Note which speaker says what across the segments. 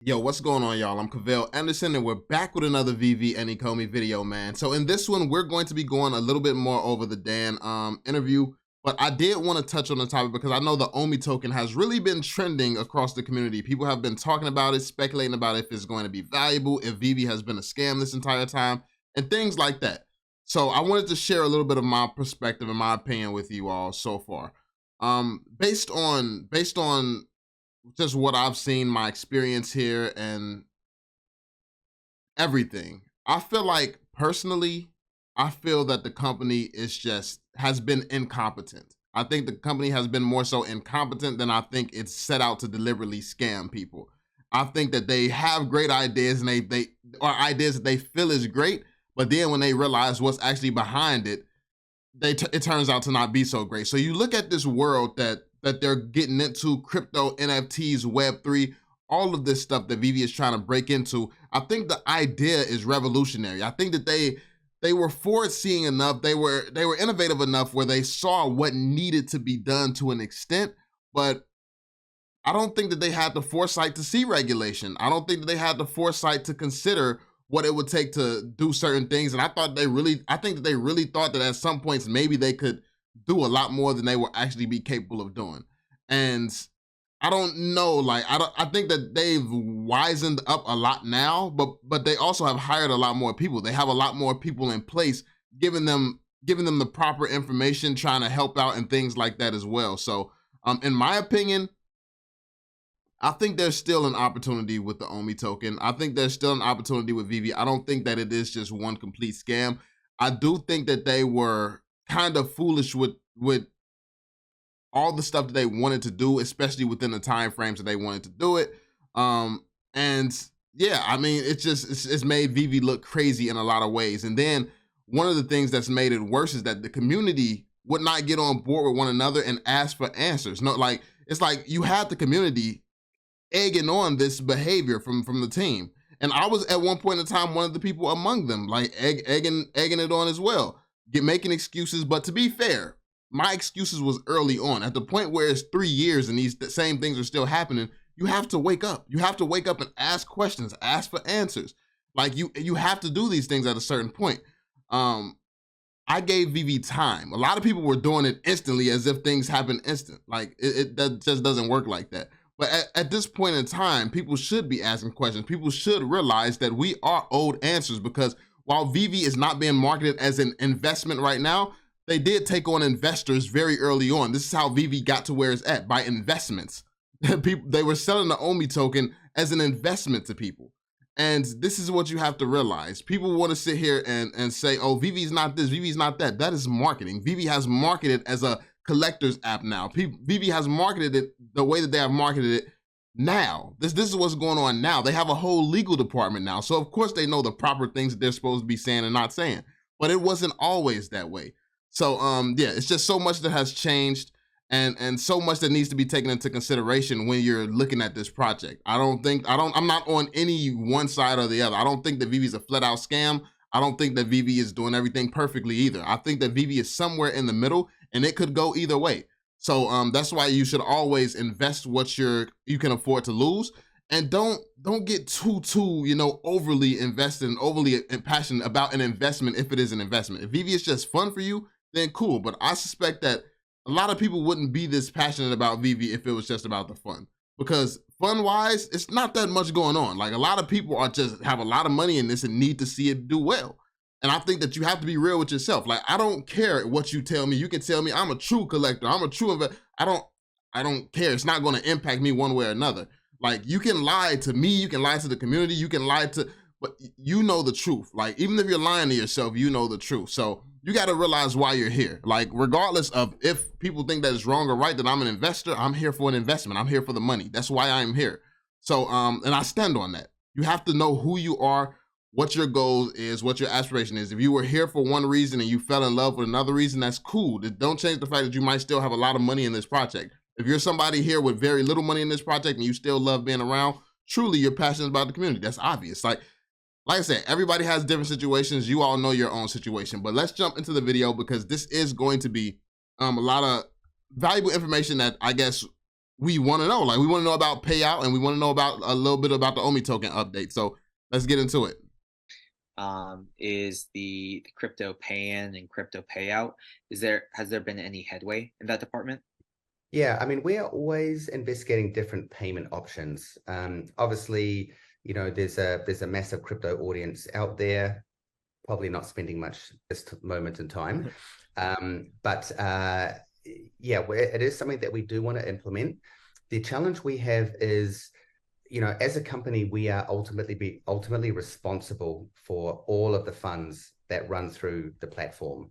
Speaker 1: Yo, what's going on, y'all? I'm Cavell Anderson, and we're back with another VeVe and Ecomi video, man. So in this one, we're going to be going a little bit more over the Dan interview, but I did want to touch on the topic because I know the OMI token has really been trending across the community. People have been talking about it, speculating about if it's going to be valuable, if VeVe has been a scam this entire time, and things like that. So I wanted to share a little bit of my perspective and my opinion with you all so far. Based on just what I've seen, my experience here and everything, I feel like personally, I feel that the company has been incompetent. I think the company has been more so incompetent than I think it's set out to deliberately scam people. I think that they have great ideas and they are ideas that they feel is great, but then when they realize what's actually behind it, it turns out to not be so great. So you look at this world that they're getting into, crypto, NFTs, Web3, all of this stuff that VeVe is trying to break into. I think the idea is revolutionary. I think that they were forward-seeing enough, they were innovative enough where they saw what needed to be done to an extent, but I don't think that they had the foresight to see regulation. I don't think that they had the foresight to consider what it would take to do certain things. And I think that they really thought that at some points, maybe they could do a lot more than they will actually be capable of doing. And I don't know, like, I think that they've wisened up a lot now, but they also have hired a lot more people. They have a lot more people in place, giving them the proper information, trying to help out and things like that as well. So in my opinion, I think there's still an opportunity with the OMI token. I think there's still an opportunity with VeVe. I don't think that it is just one complete scam. I do think that they were kind of foolish with all the stuff that they wanted to do, especially within the time frames that they wanted to do it. And yeah, I mean, it's made VeVe look crazy in a lot of ways. And then one of the things that's made it worse is that the community would not get on board with one another and ask for answers. No, like, it's like you had the community egging on this behavior from the team. And I was at one point in time one of the people among them, like egging it on as well, making excuses. But to be fair, my excuses was early on. At the point where it's 3 years and the same things are still happening, you have to wake up. You have to wake up and ask questions, ask for answers. Like you have to do these things at a certain point. I gave VeVe time. A lot of people were doing it instantly as if things happen instant. Like that just doesn't work like that. But at this point in time, people should be asking questions. People should realize that we are owed answers, because while VeVe is not being marketed as an investment right now, they did take on investors very early on. This is how VeVe got to where it's at, by investments. They were selling the OMI token as an investment to people. And this is what you have to realize. People want to sit here and say, oh, VeVe's not this, VeVe's not that. That is marketing. VeVe has marketed as a collector's app now. VeVe has marketed it the way that they have marketed it now. This is what's going on now. They have a whole legal department now. So of course they know the proper things that they're supposed to be saying and not saying. But it wasn't always that way. So yeah, it's just so much that has changed and so much that needs to be taken into consideration when you're looking at this project. I'm not on any one side or the other. I don't think that VeVe is a flat out scam. I don't think that VeVe is doing everything perfectly either. I think that VeVe is somewhere in the middle, and it could go either way. So that's why you should always invest what you can afford to lose, and don't get too overly invested and overly passionate about an investment if it is an investment. If VeVe is just fun for you, then cool. But I suspect that a lot of people wouldn't be this passionate about VeVe if it was just about the fun, because fun-wise, it's not that much going on. Like, a lot of people have a lot of money in this and need to see it do well. And I think that you have to be real with yourself. Like, I don't care what you tell me. You can tell me I'm a true collector, I'm a true investor. I don't care. It's not going to impact me one way or another. Like, you can lie to me, you can lie to the community, you can lie to, but you know the truth. Like, even if you're lying to yourself, you know the truth. So you got to realize why you're here. Like, regardless of if people think that it's wrong or right that I'm an investor, I'm here for an investment. I'm here for the money. That's why I'm here. So, and I stand on that. You have to know who you are, what your goal is, what your aspiration is. If you were here for one reason and you fell in love with another reason, that's cool. Don't change the fact that you might still have a lot of money in this project. If you're somebody here with very little money in this project and you still love being around, truly you're passionate about the community. That's obvious. Like I said, everybody has different situations. You all know your own situation, but let's jump into the video, because this is going to be a lot of valuable information that I guess we want to know. Like, we want to know about payout, and we want to know about a little bit about the OMI token update. So let's get into it.
Speaker 2: Is the crypto pay-in and crypto payout, has there been any headway in that department?
Speaker 3: Yeah, I mean, we are always investigating different payment options. Obviously, there's a massive crypto audience out there, probably not spending much this moment in time. But yeah, it is something that we do want to implement. The challenge we have is, as a company, we are ultimately responsible for all of the funds that run through the platform.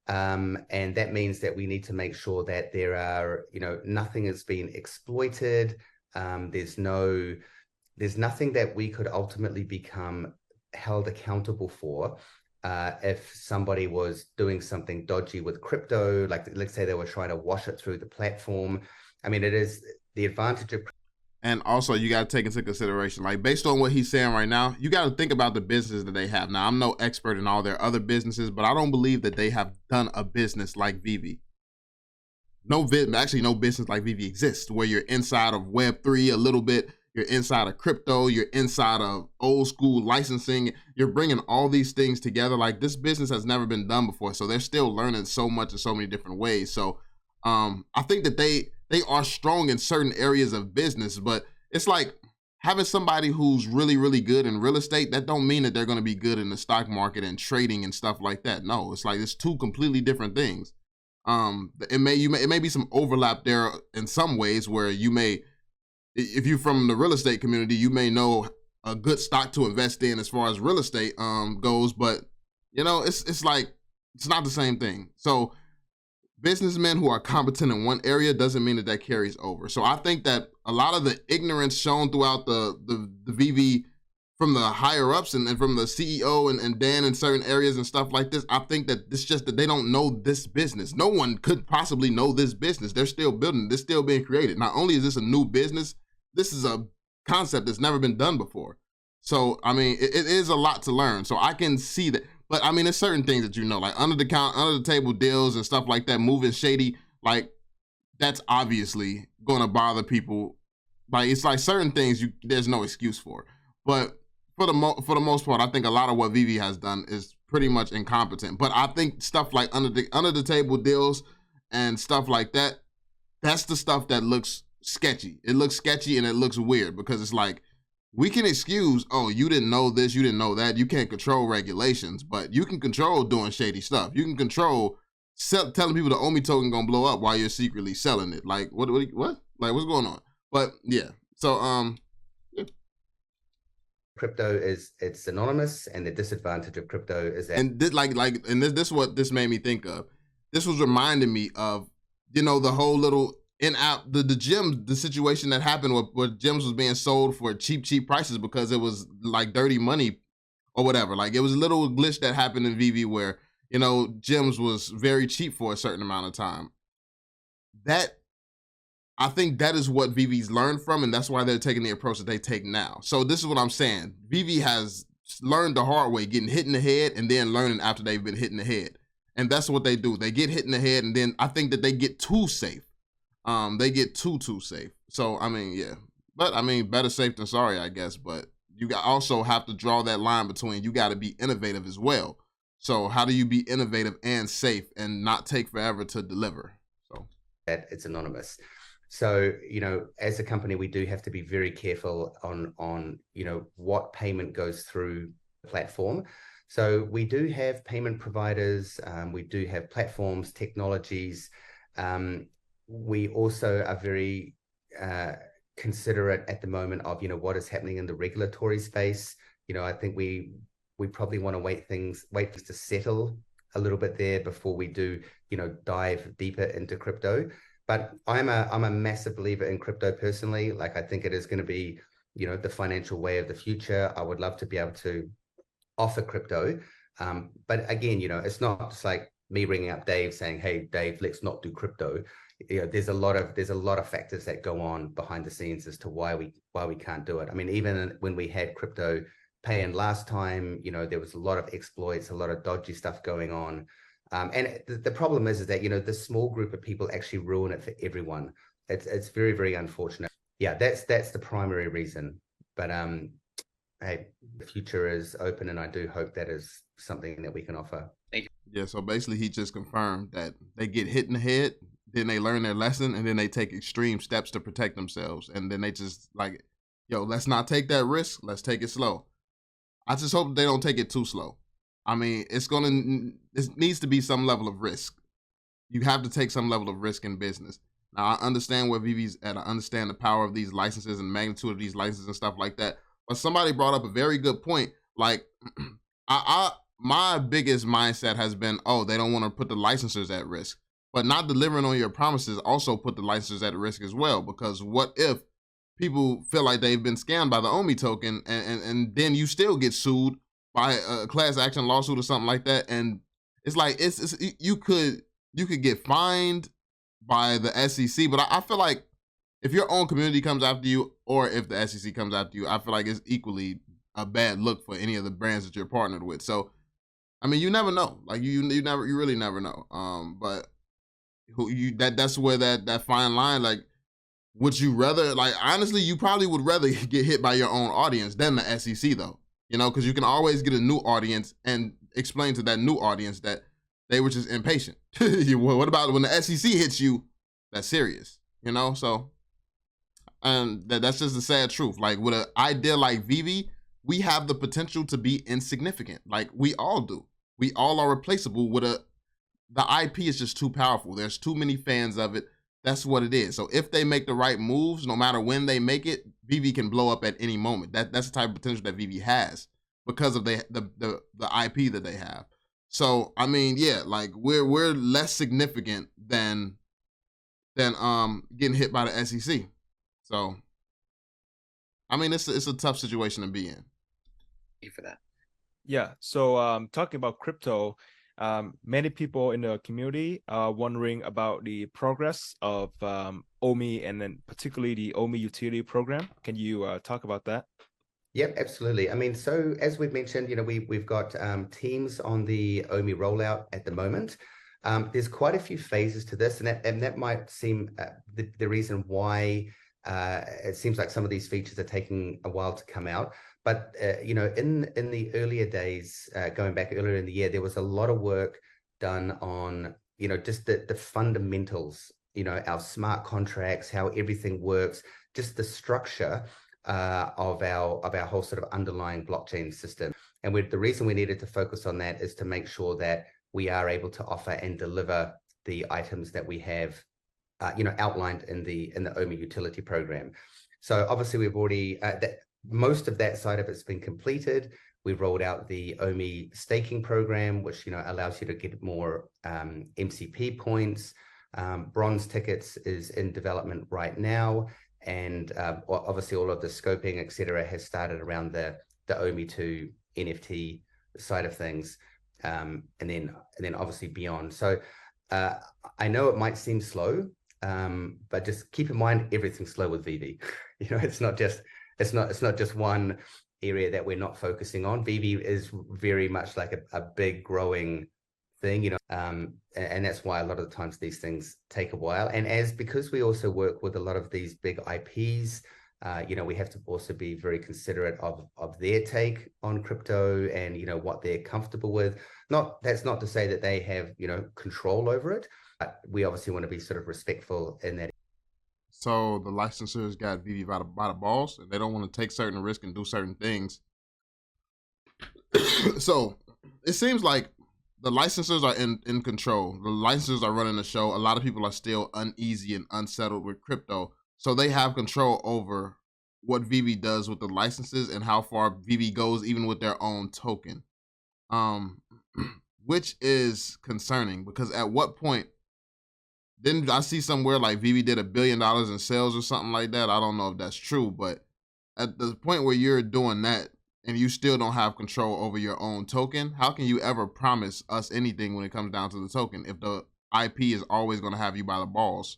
Speaker 3: And that means that we need to make sure that there are, nothing is being exploited. There's nothing that we could ultimately become held accountable for if somebody was doing something dodgy with crypto, like let's say they were trying to wash it through the platform. I mean, it is the advantage of.
Speaker 1: And also, you got to take into consideration, like, based on what he's saying right now, you got to think about the business that they have. Now, I'm no expert in all their other businesses, but I don't believe that they have done a business like VeVe. No business like VeVe exists, where you're inside of Web3 a little bit, you're inside of crypto, you're inside of old school licensing, you're bringing all these things together. Like, this business has never been done before, so they're still learning so much in so many different ways. So I think that they are strong in certain areas of business, but it's like having somebody who's really, really good in real estate, that don't mean that they're going to be good in the stock market and trading and stuff like that. No, it's like it's two completely different things. It may be some overlap there in some ways, where you may, if you're from the real estate community, you may know a good stock to invest in as far as real estate goes, but it's like it's not the same thing. So businessmen who are competent in one area doesn't mean that that carries over. So I think that a lot of the ignorance shown throughout the VeVe from the higher ups and from the CEO and Dan in certain areas and stuff like this, I think that it's just that they don't know this business. No one could possibly know this business. They're still building, they're still being created. Not only is this a new business, this is a concept that's never been done before. So, I mean, it is a lot to learn. So I can see that. But I mean, there's certain things that like under the table deals and stuff like that, moving shady, like that's obviously going to bother people. Like, it's like certain things there's no excuse for. But for the most part, I think a lot of what VeVe has done is pretty much incompetent. But I think stuff like under the table deals and stuff like that, that's the stuff that looks sketchy. It looks sketchy and it looks weird, because it's like, we can excuse, oh, you didn't know this, you didn't know that. You can't control regulations, but you can control doing shady stuff. You can control telling people the OMI token gonna blow up while you're secretly selling it. Like, what? Like, what's going on? But yeah, so yeah.
Speaker 3: Crypto it's anonymous, and the disadvantage of crypto is that.
Speaker 1: And this is what this made me think of. This was reminding me of, the whole little in-app, the gems, the situation that happened where gems was being sold for cheap prices because it was like dirty money or whatever. Like, it was a little glitch that happened in VeVe where, gems was very cheap for a certain amount of time. I think that is what VeVe's learned from, and that's why they're taking the approach that they take now. So this is what I'm saying. VeVe has learned the hard way, getting hit in the head and then learning after they've been hit in the head. And that's what they do. They get hit in the head, and then I think that they get too safe. They get too safe. So, I mean, yeah. But, I mean, better safe than sorry, I guess. But you also have to draw that line between, you got to be innovative as well. So how do you be innovative and safe and not take forever to deliver? So
Speaker 3: that it's anonymous. So, as a company, we do have to be very careful on what payment goes through the platform. So we do have payment providers, we do have platforms, technologies. We also are very considerate at the moment of, what is happening in the regulatory space. I think we probably want to wait things to settle a little bit there before we do, dive deeper into crypto. But I'm a massive believer in crypto personally. Like, I think it is going to be, the financial way of the future. I would love to be able to offer crypto. But again, it's not just like me ringing up Dave saying, hey, Dave, let's not do crypto. There's a lot of factors that go on behind the scenes as to why we can't do it. I mean, even when we had crypto pay-in last time, there was a lot of exploits, a lot of dodgy stuff going on. And the problem is that, the small group of people actually ruin it for everyone. it's very, very unfortunate. Yeah, that's the primary reason. But hey, the future is open, and I do hope that is something that we can offer.
Speaker 2: Thank you.
Speaker 1: Yeah, so basically he just confirmed that they get hit in the head, then they learn their lesson, and then they take extreme steps to protect themselves. And then they just like, yo, let's not take that risk. Let's take it slow. I just hope they don't take it too slow. I mean, it needs to be some level of risk. You have to take some level of risk in business. Now, I understand where VeVe's at. I understand the power of these licenses and magnitude of these licenses and stuff like that. But somebody brought up a very good point. Like, my biggest mindset has been, oh, they don't want to put the licensors at risk. But not delivering on your promises also put the licensors at risk as well. Because what if people feel like they've been scammed by the OMI token and then you still get sued by a class action lawsuit or something like that? And it's like, you could get fined by the SEC, but I feel like if your own community comes after you or if the SEC comes after you, I feel like it's equally a bad look for any of the brands that you're partnered with. So, I mean, you never know. Like you really never know. But that's where that fine line, like, would you rather, like, honestly, you probably would rather get hit by your own audience than the SEC though, you know, because you can always get a new audience and explain to that new audience that they were just impatient. What about when the SEC hits you? That's serious, you know? So, and that's just the sad truth. Like with an idea like VeVe, we have the potential to be insignificant. Like we all do. We all are replaceable with the IP is just too powerful. There's too many fans of it. That's what it is. So if they make the right moves, no matter when they make it, VeVe can blow up at any moment. That's the type of potential that VeVe has because of the IP that they have. So I mean, yeah, like we're less significant than getting hit by the SEC. So I mean, it's a tough situation to be in.
Speaker 2: Thank you for that.
Speaker 4: Yeah. So talking about crypto, many people in the community are wondering about the progress of OMI and then particularly the OMI utility program. Can you talk about that?
Speaker 3: Yep, absolutely. I mean, so as we've mentioned, you know, we've got teams on the OMI rollout at the moment. There's quite a few phases to this, and that might seem the reason why it seems like some of these features are taking a while to come out. But you know, in the earlier days, going back earlier in the year, there was a lot of work done on, you know, just the fundamentals, you know, our smart contracts, how everything works, just the structure of our whole sort of underlying blockchain system. And the reason we needed to focus on that is to make sure that we are able to offer and deliver the items that we have, you know, outlined in the OMI utility program. So obviously we've already most of that side of it's been completed. We've rolled out the OMI staking program, which, you know, allows you to get more MCP points. Bronze tickets is in development right now. And obviously all of the scoping, et cetera, has started around the OMI 2 NFT side of things, and then obviously beyond. So I know it might seem slow, but just keep in mind everything's slow with VeVe. You know, it's not just one area that we're not focusing on. VeVe is very much like a big growing thing, you know, and that's why a lot of the times these things take a while. And because we also work with a lot of these big IPs, you know, we have to also be very considerate of their take on crypto and, you know, what they're comfortable with. That's not to say that they have, you know, control over it, but we obviously want to be sort of respectful in that.
Speaker 1: So the licensors got VeVe by the balls, and they don't want to take certain risks and do certain things. So it seems like the licensors are in control. The licensors are running the show. A lot of people are still uneasy and unsettled with crypto. So they have control over what VeVe does with the licenses and how far VeVe goes, even with their own token. Which is concerning, because at what point, didn't I see somewhere like VeVe did $1 billion in sales or something like that? I don't know if that's true, but at the point where you're doing that, and you still don't have control over your own token, how can you ever promise us anything when it comes down to the token if the IP is always going to have you by the balls?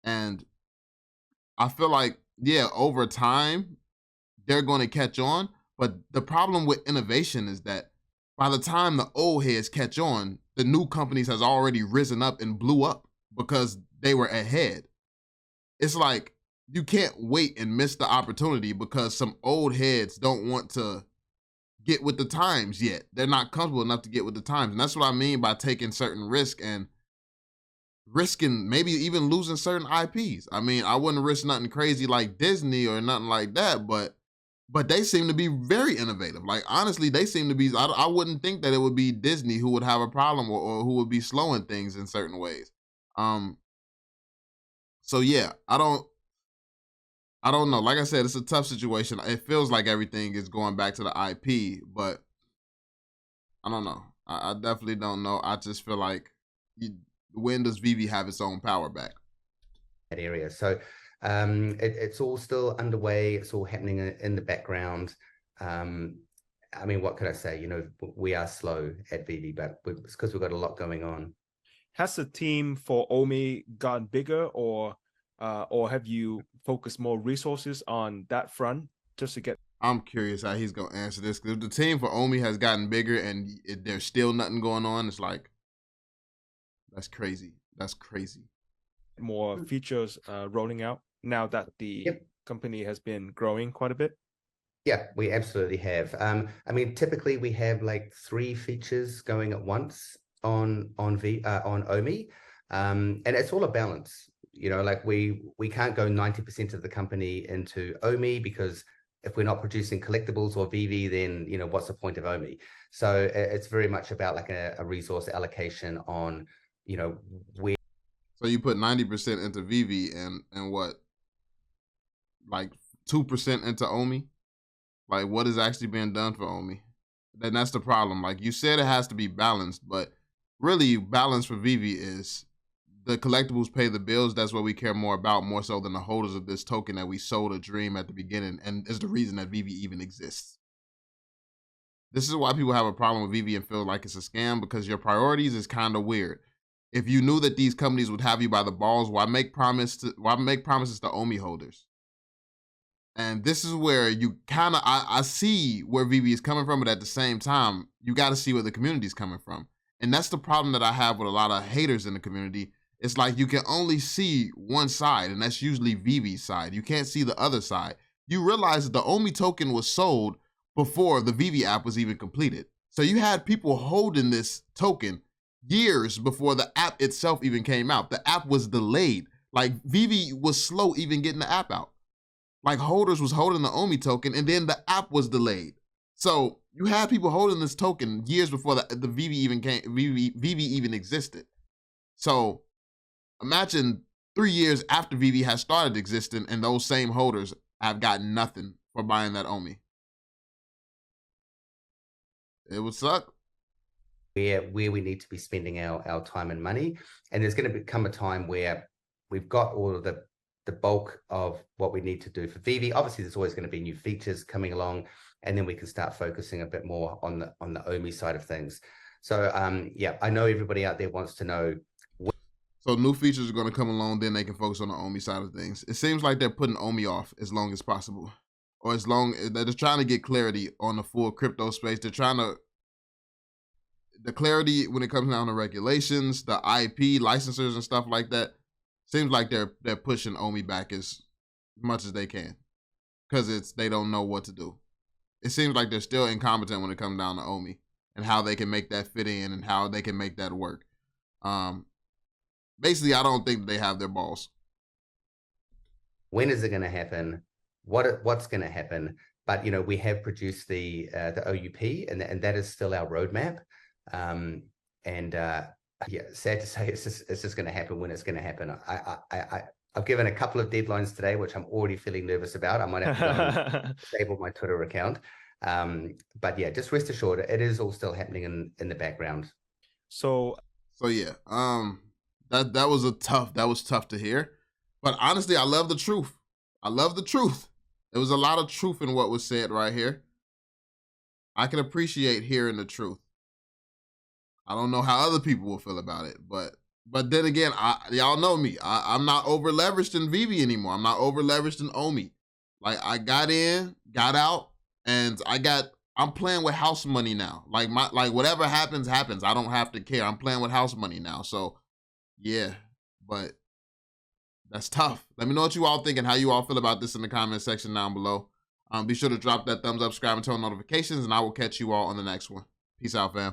Speaker 1: And I feel like, yeah, over time, they're going to catch on. But the problem with innovation is that by the time the old heads catch on, the new companies has already risen up and blew up because they were ahead. it's like you can't wait and miss the opportunity because some old heads don't want to get with the times yet. They're not comfortable enough to get with the times. And that's what I mean by taking certain risk and risking maybe even losing certain IPs. I mean, I wouldn't risk nothing crazy like Disney or nothing like that, but they seem to be very innovative. Like, honestly, they seem to be, I wouldn't think that it would be Disney who would have a problem or who would be slowing things in certain ways. So yeah, I don't know. Like I said, it's a tough situation. It feels like everything is going back to the IP, but I don't know. I definitely don't know. I just feel like when does VeVe have its own power back?
Speaker 3: That area. So it's all still underway. It's all happening in the background. I mean, what could I say? You know, we are slow at VeVe, but it's because we've got a lot going on.
Speaker 4: Has the team for OMI gotten bigger, or have you focused more resources on that front just to get?
Speaker 1: I'm curious how he's gonna answer this, because if the team for OMI has gotten bigger and there's still nothing going on, it's like, that's crazy. That's crazy.
Speaker 4: More features rolling out now that the company has been growing quite a bit?
Speaker 3: Yeah, we absolutely have. I mean, typically we have like 3 features going at once on OMI, and it's all a balance. You know, like we can't go 90% of the company into OMI, because if we're not producing collectibles or VeVe, then, you know, what's the point of OMI? So it's very much about like a resource allocation on, you know, where.
Speaker 1: So you put 90% into VeVe and what, like 2% into OMI? Like, what is actually being done for OMI? Then that's the problem. Like you said, it has to be balanced, but really balance for VeVe is the collectibles pay the bills. That's what we care more about, more so than the holders of this token that we sold a dream at the beginning, and is the reason that VeVe even exists. This is why people have a problem with VeVe and feel like it's a scam, because your priorities is kind of weird. If you knew that these companies would have you by the balls, why make promises to OMI holders? And this is where you kind of, I see where VeVe is coming from, but at the same time, you got to see where the community is coming from. And that's the problem that I have with a lot of haters in the community. It's like you can only see one side, and that's usually VeVe's side. You can't see the other side. You realize that the OMI token was sold before the VeVe app was even completed. So you had people holding this token years before the app itself even came out. The app was delayed. Like, VeVe was slow even getting the app out. Like, holders was holding the OMI token, and then the app was delayed. So you had people holding this token years before the VeVe even existed. So imagine 3 years after VeVe has started existing, and those same holders have gotten nothing for buying that OMI. It would suck.
Speaker 3: Where we need to be spending our time and money. And there's going to become a time where we've got all of the bulk of what we need to do for VeVe. Obviously, there's always going to be new features coming along, and then we can start focusing a bit more on the OMI side of things. So yeah, I know everybody out there wants to know.
Speaker 1: So new features are going to come along, then they can focus on the OMI side of things. It seems like they're putting OMI off as long as possible, or as long they're just trying to get clarity on the full crypto space. They're trying to, the clarity when it comes down to regulations, the IP licensors and stuff like that. Seems like they're pushing OMI back as much as they can, because they don't know what to do. It seems like they're still incompetent when it comes down to OMI and how they can make that fit in and how they can make that work. Basically, I don't think they have their balls.
Speaker 3: When is it going to happen? What's going to happen? But, you know, we have produced the OUP, and that is still our roadmap. Yeah, sad to say, it's just going to happen when it's going to happen. I've given a couple of deadlines today, which I'm already feeling nervous about. I might have to go and disable my Twitter account. But yeah, just rest assured, it is all still happening in the background.
Speaker 1: So yeah, that was tough to hear. But honestly, I love the truth. I love the truth. There was a lot of truth in what was said right here. I can appreciate hearing the truth. I don't know how other people will feel about it, but then again, y'all know me. I'm not over leveraged in VeVe anymore. I'm not over leveraged in OMI. Like, I got in, got out, and I'm playing with house money now. Like whatever happens, happens. I don't have to care. I'm playing with house money now. So yeah, but That's tough. Let me know what you all think and how you all feel about this in the comment section down below. Be sure to drop that thumbs up, subscribe, and turn on notifications, and I will catch you all on the next one. Peace out, fam.